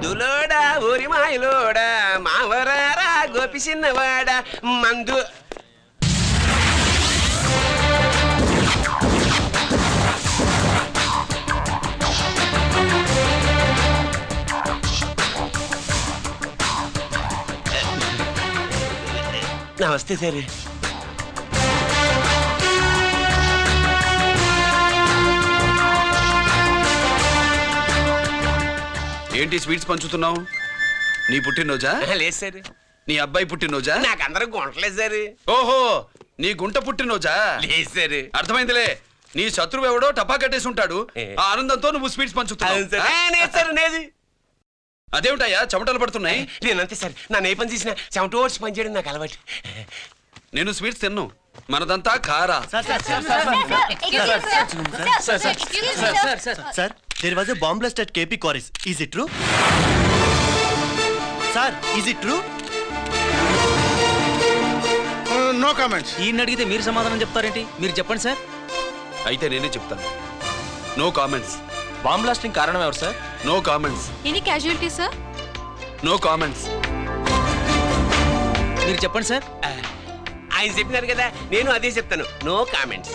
ముద్దులోడా ఊరి మాయలోడా మావరారా గోపి చిన్నవాడా మందు నమస్తే సార్. ఏంటి స్వీట్స్ పంచుతున్నావు? నీ పుట్టినరోజా? లేదు సార్. నీ అబ్బాయి పుట్టినరోజా? నాకు అందరూ గుంటలేదు సార్. ఓహో, నీ గుంట పుట్టినరోజా? లేదు సార్. అర్థమైందిలే. నీ శత్రువు ఎవడో టపా కట్టేసి ఉంటాడు. ఆ ఆనందంతో నువ్వు స్వీట్స్ పంచుతున్నావు. అదేమిటయ్యా చెమటలు పడుతున్నాయి? నేనంతే సార్. నన్ను ఏ పని చేసినా చెమట ఓడ్చి పని చేయడం నాకు అలవాటు. నేను స్వీట్స్ తిన్ను. మనదంతా కారా. Sir, there was a bomb blast at KP Quarries. Is it true? Sir, is it true? No comments. ఈయన అడిగితే మీరు సమాధానం చెప్తారేంటి? మీరు చెప్పండి సార్. అయితే నేనే చెప్తాను. No comments. బాంబ్ బ్లాస్టింగ్ కారణం ఎవరు sir? No comments. Any casualty sir? No comments. మీరు చెప్పండి సార్. ఆయన చెప్పినారు కదా, నేను అదే చెప్తాను. No comments.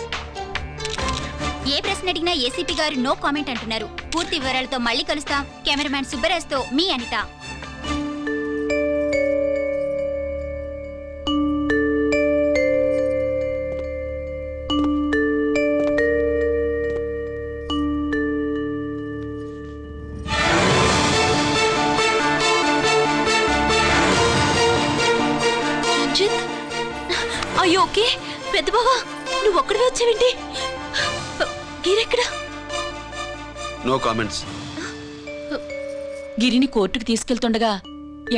ఏ ప్రశ్న అడిగినా ఏసీపీ గారు నో కామెంట్ అంటున్నారు. పూర్తి వివరాలతో మళ్ళీ కలుస్తాం. కెమెరామ్యాన్ సుబ్బరాజ్తో మీ అనిత. అయ్యో ఓకే. పెద్ద బావా, నువ్వు ఒక్కడివే వచ్చావేంటి? గిరెక్కడ? No comments. గిరిని కోర్టుకు తీసుకెళ్తుండగా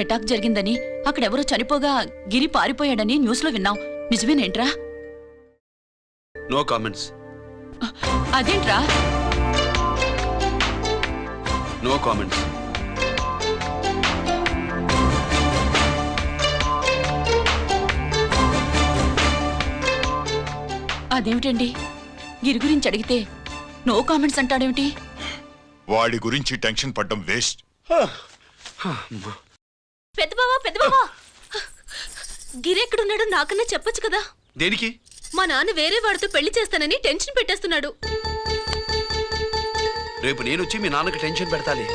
అటాక్ జరిగిందని, అక్కడెవరో చనిపోగా గిరి పారిపోయాడని న్యూస్ లో విన్నాం. నిజమేనేంట్రా? No comments. అదేంట్రా? No comments. అదేమిటండి, గిరి గురించి అడిగితే నో కామెంట్స్ అంటాడేమిటి? వాడి గురించి టెన్షన్ పడ్డం వేస్ట్. పెద్ద బావా, గిరెక్కడున్నాడో నాకన్నా చెప్పొచ్చు కదా. దేనికి? మా నాన్న వేరే వాడితో పెళ్లి చేస్తానని టెన్షన్ పెట్టేస్తున్నాడు. రేపు నేను వచ్చి మీ నాన్నకి టెన్షన్ పెడతాలి.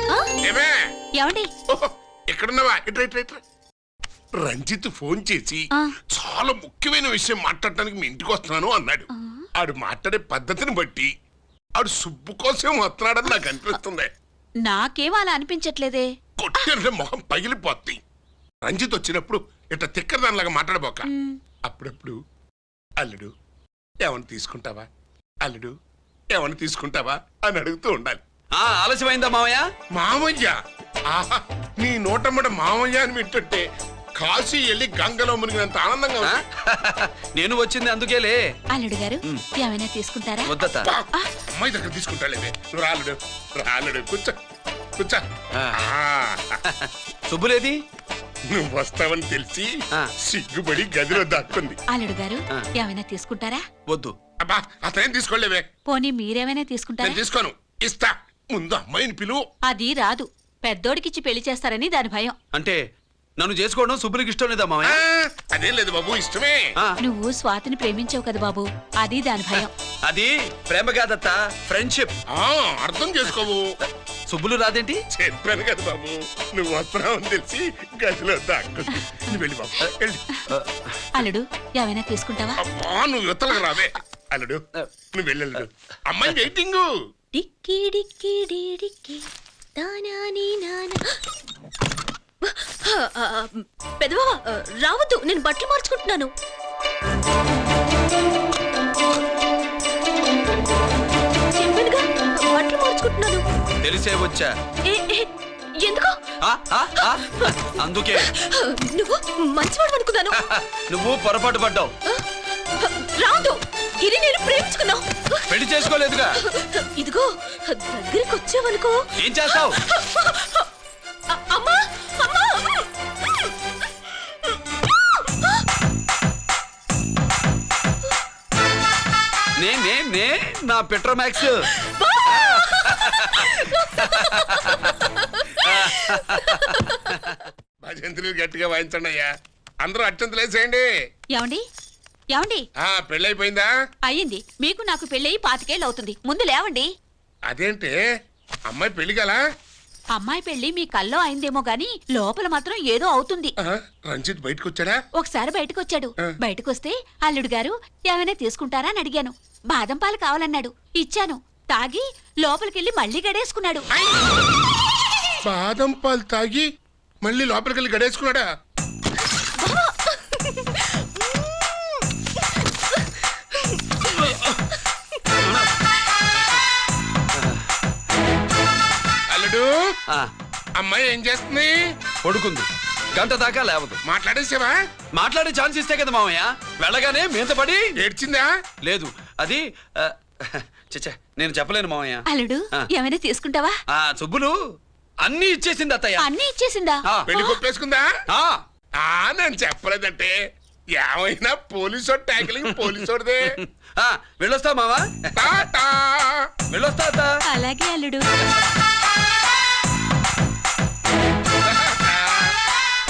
ఏమండి? ఎక్కడున్నావా? రంజిత్ ఫోన్ చేసి చాలా ముఖ్యమైన విషయం మాట్లాడటానికి మీ ఇంటికి వస్తున్నాను అన్నాడు. ఆడు మాట్లాడే పద్ధతిని బట్టి ఆడు సుబ్బు కోసం వస్తున్నాడని నాకు అనిపిస్తుంది. నాకేం అలా అనిపించట్లేదే. కొట్టిన మొహం పగిలిపోద్ది. రంజిత్ వచ్చినప్పుడు ఇట్లా తిక్కరదానిలాగా మాట్లాడబోక. అప్పుడప్పుడు అల్లుడు ఏమన్నా తీసుకుంటావా, అల్లుడు ఏమన్నా తీసుకుంటావా అని అడుగుతూ ఉండాలి. ఆలస్యమైందా మావయ్య? మామయ్య, ఆహా, నీ నోటమ్మట మామయ్య అని వింటుంటే కాశీ వెళ్ళి గంగలో మునిగినంత ఆనందంగా ఉంది. నేను వచ్చింది అందుకేలే. అల్లుడు గారు ఏమైనా తీసుకుంటారా? వద్దత. అమ్మాయి దగ్గర తీసుకుంటాలేవే. నువ్వు రాలుడు రాలుడు కూర్చో కూర్చో. శుభ్రేది? నువ్వు వస్తావని తెలిసి సిగ్గుపడి గదిలో దాక్కుంది. అల్లుడు గారు ఏమైనా తీసుకుంటారా? వద్దు. అబ్బా, అతనేం తీసుకోలేవే. పోనీ మీరేమైనా తీసుకుంటారా? నేను తీసుకోను, ఇస్తా. ముందు అమ్మాయిని పిలువు. అది రాదు. పెద్దోడికిచ్చి పెళ్లి చేస్తారని దాని భయం. అంటే నన్ను చేసుకోవడం శుభ్రికి ఇష్టం లేదా మావయ్య? అదేం లేదు బాబు, ఇష్టమే. నువ్వు స్వాతిని ప్రేమించావు కదా బాబు, అది దాని భయం. అది ప్రేమ కాదత్త, ఫ్రెండ్షిప్. అర్థం చేసుకోవు. సుబ్బులు రాదేంటి? చెప్పాను కదా బాబు, నువ్వు వస్తున్నావని తెలిసి గదిలో దాక్కుంది. నువ్వు వెళ్ళి బాబు వెళ్ళి. అల్లుడు ఏమైనా తీసుకుంటావా? అబ్బా, నువ్వు యువతలకు రావే. అల్లుడు నువ్వు వెళ్ళడు. అమ్మాయి వెయిటింగ్. డిక్కి డిక్కి డిక్కి దానాని నానా. పెద్దవా రావద్దు, నేను బట్టలు మార్చుకుంటున్నాను. చెప్పానుగా బట్టలు మార్చుకుంటున్నాను. తెలిసే వచ్చా. ఎందుకు? అందుకే. నువ్వు మంచివాడు అనుకున్నాను. నువ్వు పొరపాటు పడ్డావు. రాదు, గిరి నేను ప్రేమించుకున్నావు. పెళ్లి చేసుకోలేదుగా. ఇదిగో దగ్గరికి వచ్చావనుకో. ఏం చేస్తావు? అమ్మా అమ్మా, నే నా పెట్రోమాక్స్. భజంత్రులు గట్టిగా వాయించండి అయ్యా. అందరూ అత్యంతలు వేసేయండి. ఏమండి ఏమండి పెళ్ళైపోయిందా? అయ్యింది. మీకు నాకు పెళ్ళయి 25 ఏళ్ళు అవుతుంది. ముందు లేవండి. అదేంటి అమ్మాయి పెళ్లి గలా? అమ్మాయి పెళ్లి మీ కల్లో అయిందేమో గాని లోపల మాత్రం ఏదో అవుతుంది. రంజిత్ బయటకు వచ్చాడా? ఒకసారి బయటకొచ్చాడు. బయటకొస్తే అల్లుడు గారు ఏమైనా తీసుకుంటారా అని అడిగాను. బాదం పాలు కావాలన్నాడు. ఇచ్చాను. తాగి లోపలికెళ్ళి మళ్ళీ గడేసుకున్నాడు. బాదం పాలు తాగి మళ్ళీ లోపలికి వెళ్ళి గడేసుకున్నాడా? అల్లుడు, అమ్మాయి ఏం చేస్తుంది? పడుకుంది. గంట దాకా లేవదు. మాట్లాడేసావా? మాట్లాడే ఛాన్స్ ఇస్తే కదా మామయ్య. వెళ్ళగానే మీద పడి ఏడ్చిందా? లేదు, అది చచ్చా నేను చెప్పలేను మామయ్య. అల్లుడు ఏమైనా తీసుకుంటావా? సుబ్బులు అన్ని ఇచ్చేసింది అత్తయ్య. అన్నీ ఇచ్చేసిందా? పెళ్లి కొప్పేసుకుందా? ఆ, నేను చెప్పలేదంటే ఏమైనా పోలీసు ట్యాకిలింగ్ పోలీసోడిదే. వెళ్ళొస్తా మావా. టాటా. వెళ్ళొస్తా అత్త. అలాగే అల్లుడు.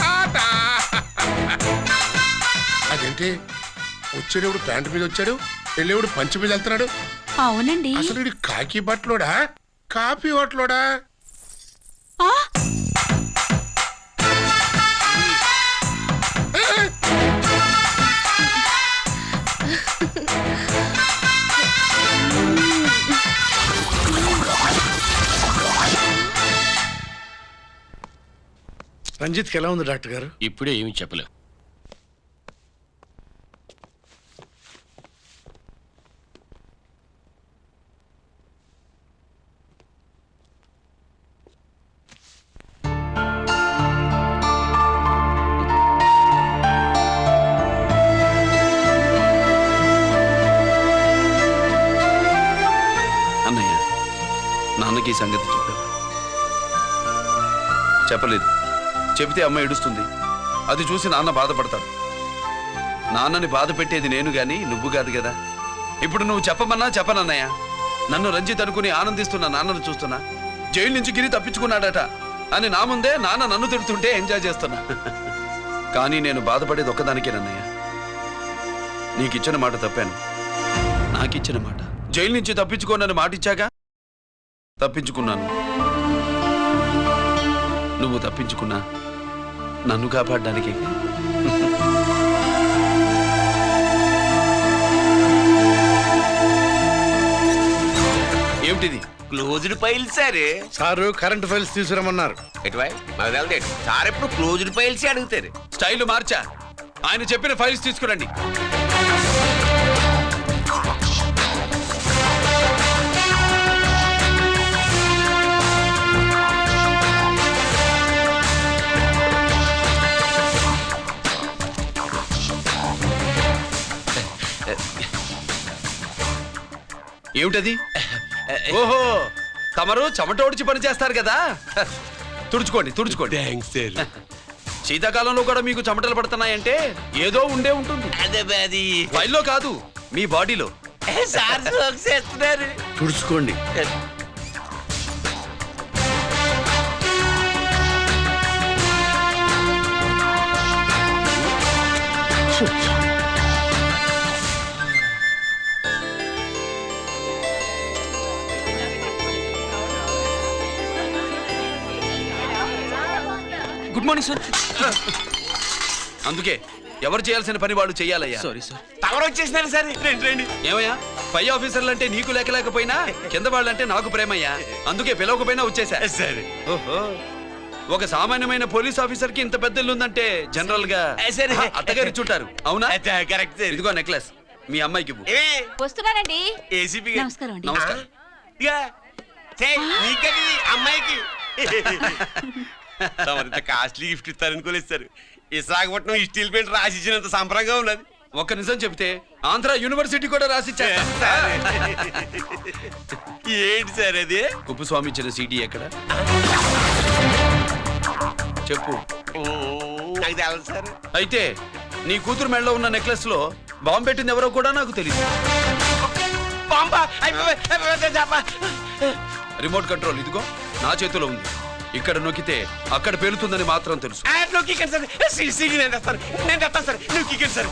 టాటా. అదేంటి వచ్చేటప్పుడు ప్యాంటు మీద వచ్చాడు, వెళ్ళేవాడు పంచి మీద వెళ్తున్నాడు. అవునండి. అసలు వీడు కాకి బట్టలోడా కాఫీ హోటలోడా? ఆ? రంజిత్కి ఎలా ఉంది డాక్టర్ గారు? ఇప్పుడే ఏమి చెప్పలేవు. అన్నయ్య, నాన్నకి ఈ సంగతి చెప్పావా? చెప్పలేదు. చెబితే అమ్మ ఏడుస్తుంది. అది చూసి నాన్న బాధపడతాడు. నాన్నని బాధ పెట్టేది నేను గాని నువ్వు కాదు కదా. ఇప్పుడు నువ్వు చెప్పమన్నా చెప్పనన్నయ్య. నన్ను రంజిత్ అనుకుని ఆనందిస్తున్న నాన్నను చూస్తున్నా. జైలు నుంచి గిరి తప్పించుకున్నాడట అని నా ముందే నాన్న నన్ను తిడుతుంటే ఎంజాయ్ చేస్తున్నా. కానీ నేను బాధపడేది ఒక్కదానికేనన్నయ్య. నీకిచ్చిన మాట తప్పాను. నాకిచ్చిన మాట. జైలు నుంచి తప్పించుకోనని మాటిచ్చాగా తప్పించుకున్నాను. నువ్వు తప్పించుకున్నా నన్ను కాపాడడానికి. ఏమిటిది? Closed files sir. Sir current files తీసుకురమ్మన్నారు. ఎటువై మాకు సార్ ఎప్పుడు క్లోజ్డ్ ఫైల్స్ అడుగుతారు. స్టైల్ మార్చా. ఆయన చెప్పిన ఫైల్స్ తీసుకురండి. ఏమిటది? ఓహో, తమరు చెమటోడ్చి పని చేస్తారు కదా. తుడుచుకోండి తుడుచుకోండి. Thanks sir. శీతాకాలంలో కూడా మీకు చెమటలు పడుతున్నాయంటే ఏదో ఉండే ఉంటుంది. అదే అది ఫైల్లో కాదు, మీ బాడీలో. సార్ జోక్స్ చేస్తున్నారు. తుడుచుకోండి. Good morning sir. అందుకే ఎవరు చేయాల్సిన పని వాళ్ళు చెయ్యాలయ్యా. Sorry sir. తమరు వచ్చేసినారు సార్. రండి రండి. ఏమయ్యా, పై ఆఫీసర్లు అంటే నీకు లేకపోయినా కింద వాళ్ళంటే నాకు ప్రేమయ్యా. అందుకే పిలవకపోయినా వచ్చేసా. సరే. ఓహో, ఒక సామాన్యమైన పోలీస్ ఆఫీసర్ కి ఇంత పెద్ద ఇల్లు ఉందంటే జనరల్ గా సరే. అత్తగారు చుట్టారు. అవునా? Correct sir. ఇదిగో నెక్లెస్ మీ అమ్మాయికి ఇవ్వు. వస్తున్నానండి. ఏసీపీ నమస్కారం అండి. నమస్కారం. అమ్మాయికి తమరింత కాస్ట్లీ గిఫ్ట్ ఇస్తారనుకోలేదు సార్. విశాఖపట్నం ఈ స్టీల్ పెయింట్ రాసిచ్చినంత సంప్రంగా ఉన్నది. ఒక్క నిజం చెప్తే ఆంధ్ర యూనివర్సిటీ కూడా రాసిచ్చా. ఏంటి సార్ అది? కుప్పస్వామి ఇచ్చిన సీడీ ఎక్కడ చెప్పు. నాకు తెలదు సార్. అయితే నీ కూతురు మెడలో ఉన్న నెక్లెస్ లో బాంబు పెట్టింది ఎవరో కూడా నాకు తెలియదు. బాంబా! రిమోట్ కంట్రోల్ ఇదిగో నా చేతిలో ఉంది. ఇక్కడ నొక్కితే అక్కడ పేలుతుందని మాత్రం తెలుసు. నువ్వు కిక్కండి సార్, సీడీ నేను తెస్తాను సార్, నువ్వు కిక్కండి సార్.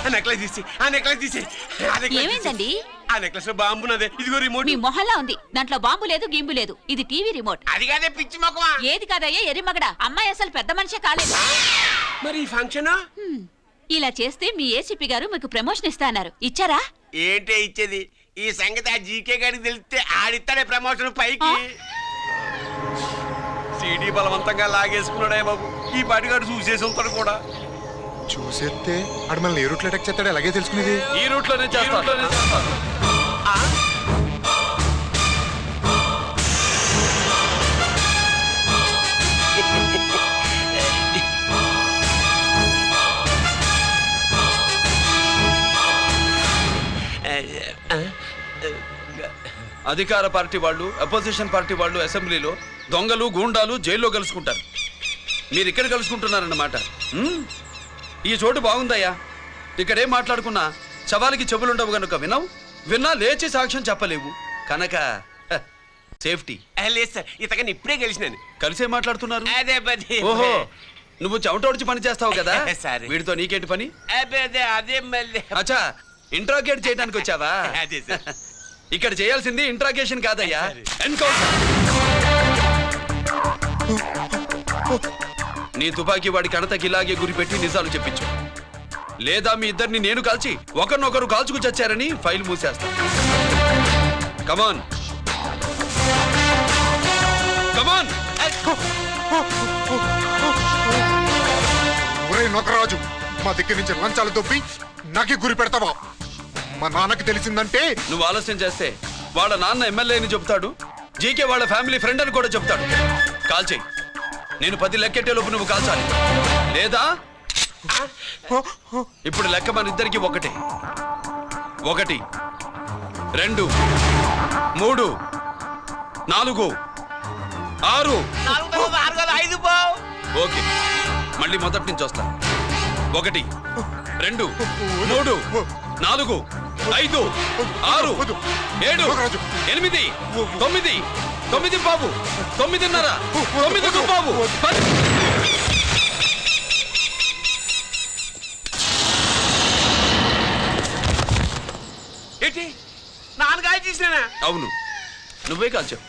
ఆ నెక్లెస్ తీసి ఏమైందండి? ఆ నెక్లెస్ లో బాంబు ఉన్నదే, ఇదిగో రిమోట్. మీ మొహల్లా ఉంది, దాంట్లో బాంబు లేదు గింబు లేదు, ఇది టీవీ రిమోట్. అది కాదే పిచ్చి మొక్కమా. ఏది కాదయ్యా ఎరిమగడ, అమ్మాయి అసలు పెద్ద మనిషే కాలేదు. మరి ఈ ఫంక్షన్ ఇలా చేస్తే మీ ఏసీపీ గారు మీకు ప్రమోషన్ ఇస్తాన్నారు, ఇచ్చారా? ఏంటే ఇచ్చేది? ఈ సంగతి ఆ జీకే గారికి తెలిస్తే ఆడిస్తాడే ప్రమోషన్ పైకి. సీడీ బలవంతంగా లాగేసుకున్నాడే బాబు, ఈ పాటిగాడు చూసేసి ఉంటాడు కూడా. చూసేస్తే ఆడు మనల్ని ఏ రూట్లో అటాక్ చేస్తాడో ఎలాగే తెలుసుకునేది. ఈ రూట్ లోనే చేస్తాను. అధికార పార్టీ వాళ్ళు, అపోజిషన్ పార్టీ వాళ్ళు అసెంబ్లీలో, దొంగలు గూండాలు జైల్లో కలుసుకుంటారు. మీరు ఇక్కడ కలుసుకుంటున్నారన్నమాట. ఈ చోటు బాగుందయ్యా. ఇక్కడేం మాట్లాడుకున్నా శవాలకి చెవులుండవు గనుక విన్నా లేచి సాక్ష్యం చెప్పలేవు కనుక సేఫ్టీ. లేదు సార్, ఇతగాని ఇప్పుడే గెలిచినాను. కలిసే మాట్లాడుతున్నారు. అదే పది. ఓహో, నువ్వు చెమటోడిచి పని చేస్తావు కదా. సరే. వీడితో నీకేంటి పని? అదే మళ్ళీ. అచ్చా, ఇంట్రాగేట్ చేయడానికి వచ్చావా? అదే సార్. ఇక్కడ చేయాల్సింది ఇంట్రాగేషన్ కాదయ్యా, ఎన్కౌంటర్. నీ తుపాకీ వాడి కణతకి ఇలాగే గురిపెట్టి నిజాలు చెప్పించు, లేదా మీ ఇద్దరిని నేను కాల్చి ఒకరినొకరు కాల్చుకు చచ్చారని ఫైల్ మూసేస్తా. కమాన్ కమాన్. ఒరే నొకరాజు, మా దగ్గర నుంచి లంచాలు దొబ్బి నాకే గురి పెడతావా? మా నాన్నకి తెలిసిందంటే నువ్వు ఆలస్యం చేస్తే వాళ్ళ నాన్న ఎమ్మెల్యే అని చెప్తాడు, జీకే వాళ్ళ ఫ్యామిలీ ఫ్రెండ్ అని కూడా చెప్తాడు. కాల్చేయి. నేను 10 లెక్కెట్టే లోపు నువ్వు కాల్చాలి, లేదా ఇప్పుడు లెక్క మన ఇద్దరికి ఒకటే. 1 2 3 4 6. 5 ఓకే, మళ్ళీ మొదటి నుంచి వస్తా. 1 2 3 4 5 6 7 8 9 9 బాబు 9:30 9 బాబు 10. ఏంటి నాన్నగాయ చేసినా? అవును, నువ్వే కాల్చావు.